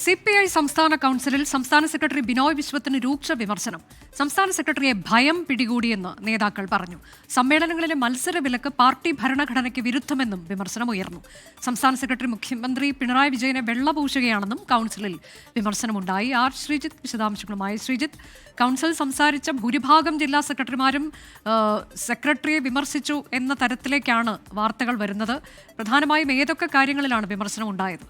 CPI സംസ്ഥാന കൗൺസിലിൽ സംസ്ഥാന സെക്രട്ടറി ബിനോയ് വിശ്വത്തിന് രൂക്ഷ വിമർശനം. സംസ്ഥാന സെക്രട്ടറിയെ ഭയം പിടികൂടിയെന്ന് നേതാക്കൾ പറഞ്ഞു. സമ്മേളനങ്ങളിലെ മത്സര വിലക്ക് പാർട്ടി ഭരണഘടനയ്ക്ക് വിരുദ്ധമെന്നും വിമർശനമുയർന്നു. സംസ്ഥാന സെക്രട്ടറി മുഖ്യമന്ത്രി പിണറായി വിജയനെ വെള്ളപൂശുകയാണെന്നും കൗൺസിലിൽ വിമർശനമുണ്ടായി. ആർ ശ്രീജിത്ത് വിശദാംശങ്ങളുമായി. ശ്രീജിത്ത്, കൗൺസിൽ സംസാരിച്ച ഭൂരിഭാഗം ജില്ലാ സെക്രട്ടറിമാരും സെക്രട്ടറിയെ വിമർശിച്ചു എന്ന തരത്തിലേക്കാണ് വാർത്തകൾ വരുന്നത്. പ്രധാനമായും ഏതൊക്കെ കാര്യങ്ങളിലാണ് വിമർശനം ഉണ്ടായത്?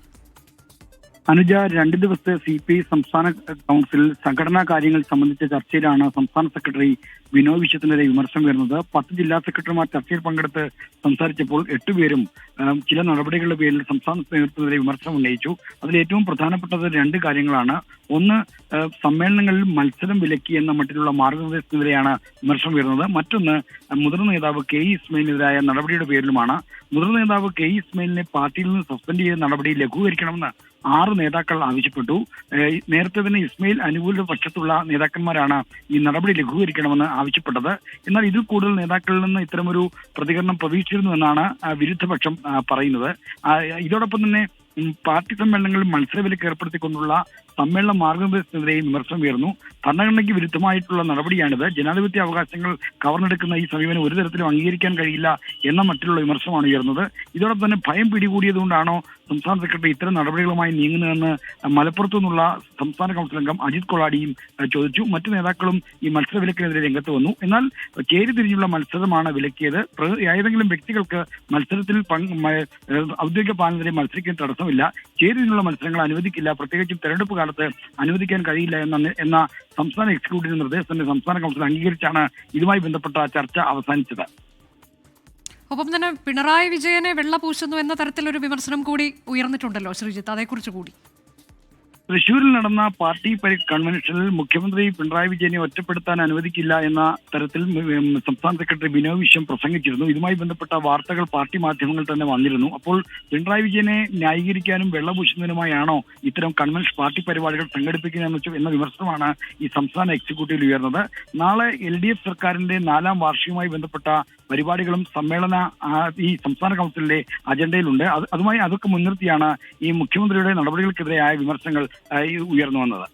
അനുജ, 2 ദിവസത്തെ CPI സംസ്ഥാന കൗൺസിൽ സംഘടനാ കാര്യങ്ങൾ സംബന്ധിച്ച ചർച്ചയിലാണ് സംസ്ഥാന സെക്രട്ടറി ബിനോയ് വിശ്വത്തിനെതിരെ വിമർശനം വരുന്നത്. 10 ജില്ലാ സെക്രട്ടറിമാർ ചർച്ചയിൽ പങ്കെടുത്ത് സംസാരിച്ചപ്പോൾ 8 പേരും ചില നടപടികളുടെ പേരിൽ സംസ്ഥാന നേതൃത്വത്തിനെതിരെ വിമർശനം ഉന്നയിച്ചു. അതിൽ ഏറ്റവും പ്രധാനപ്പെട്ടത് 2 കാര്യങ്ങളാണ്. ഒന്ന്, സമ്മേളനങ്ങളിൽ മത്സരം വിലക്കി എന്ന മട്ടിലുള്ള മാർഗനിർദ്ദേശത്തിനെതിരെയാണ് വിമർശനം വരുന്നത്. മറ്റൊന്ന്, മുതിർന്ന നേതാവ് KE ഇസ്മായിലിനെതിരായ നടപടിയുടെ പേരിലുമാണ്. മുതിർന്ന നേതാവ് KE ഇസ്മായിലിനെ പാർട്ടിയിൽ നിന്ന് സസ്പെൻഡ് ചെയ്ത നടപടി ലഘൂകരിക്കണമെന്ന് 6 നേതാക്കൾ ആവശ്യപ്പെട്ടു. നേരത്തെ തന്നെ ഇസ്മായിൽ അനുകൂല പക്ഷത്തുള്ള നേതാക്കന്മാരാണ് ഈ നടപടി ലഘൂകരിക്കണമെന്ന് ആവശ്യപ്പെട്ടത്. എന്നാൽ ഇതിൽ കൂടുതൽ നേതാക്കളിൽ നിന്ന് ഇത്തരമൊരു പ്രതികരണം പ്രതീക്ഷിച്ചിരുന്നുവെന്നാണ് വിരുദ്ധപക്ഷം പറയുന്നത്. ഇതോടൊപ്പം തന്നെ പാർട്ടി സമ്മേളനങ്ങളിൽ മത്സരവിലക്ക് ഏർപ്പെടുത്തിക്കൊണ്ടുള്ള സമ്മേളന മാർഗനിർദ്ദേശത്തിനെതിരെ വിമർശനം ഉയർന്നു. ഭരണഘടനയ്ക്ക് വിരുദ്ധമായിട്ടുള്ള നടപടിയാണിത്. ജനാധിപത്യ അവകാശങ്ങൾ കവർന്നെടുക്കുന്ന ഈ സമീപനം ഒരു തരത്തിലും അംഗീകരിക്കാൻ കഴിയില്ല എന്ന മറ്റുള്ള വിമർശനമാണ് ഉയർന്നത്. ഇതോടൊപ്പം തന്നെ ഭയം പിടികൂടിയതുകൊണ്ടാണോ സംസ്ഥാന സെക്രട്ടറി ഇത്തരം നടപടികളുമായി നീങ്ങുന്നതെന്ന് മലപ്പുറത്തു നിന്നുള്ള സംസ്ഥാന കൗൺസിൽ അംഗം അജിത് കൊളാടിയും ചോദിച്ചു. മറ്റു നേതാക്കളും ഈ മത്സരവിലക്കിനെതിരെ രംഗത്ത് വന്നു. എന്നാൽ ചേരിതിരിഞ്ഞുള്ള മത്സരമാണ് വിലക്കിയത്. ഏതെങ്കിലും വ്യക്തികൾക്ക് മത്സരത്തിൽ ഔദ്യോഗിക പാലനത്തിനെ മത്സരിക്കാൻ തടസ്സമില്ല. ചേരിതിരിഞ്ഞുള്ള മത്സരങ്ങൾ അനുവദിക്കില്ല, പ്രത്യേകിച്ചും തെരഞ്ഞെടുപ്പ് കാലത്ത് അനുവദിക്കാൻ കഴിയില്ല എന്ന സംസ്ഥാന എക്സിക്യൂട്ടീവ് നിർദ്ദേശത്തിന്റെ സംസ്ഥാന കൗൺസിൽ അംഗീകരിച്ചാണ് ഇതുമായി ബന്ധപ്പെട്ട ചർച്ച അവസാനിച്ചത്. ഒപ്പം തന്നെ പിണറായി വിജയനെ വെള്ളപൂശുന്നു എന്ന തരത്തിലൊരു വിമർശനം കൂടി ഉയർന്നിട്ടുണ്ടല്ലോ ശ്രീജിത്ത്, അതേക്കുറിച്ച് കൂടി. തൃശൂരിൽ നടന്ന പാർട്ടി കൺവെൻഷനിൽ മുഖ്യമന്ത്രി പിണറായി വിജയനെ ഒറ്റപ്പെടുത്താൻ അനുവദിക്കില്ല എന്ന തരത്തിൽ സംസ്ഥാന സെക്രട്ടറി ബിനോയ് വിശ്വം പ്രസംഗിച്ചിരുന്നു. ഇതുമായി ബന്ധപ്പെട്ട വാർത്തകൾ പാർട്ടി മാധ്യമങ്ങൾ തന്നെ വന്നിരുന്നു. അപ്പോൾ പിണറായി വിജയനെ ന്യായീകരിക്കാനും വെള്ളപൂശുന്നതിനുമായാണോ ഇത്തരം കൺവെൻഷൻ പാർട്ടി പരിപാടികൾ സംഘടിപ്പിക്കുന്നതെന്ന് എന്ന വിമർശനമാണ് ഈ സംസ്ഥാന എക്സിക്യൂട്ടീവിൽ ഉയർന്നത്. നാളെ LDF സർക്കാരിന്റെ 4ാം വാർഷികവുമായി ബന്ധപ്പെട്ട പരിപാടികളും ഈ സംസ്ഥാന കൗൺസിലിന്റെ അജണ്ടയിലുണ്ട്. അതൊക്കെ മുൻനിർത്തിയാണ് ഈ മുഖ്യമന്ത്രിയുടെ നടപടികൾക്കെതിരെയായ വിമർശനങ്ങൾ ഉയർന്നു വന്നത്.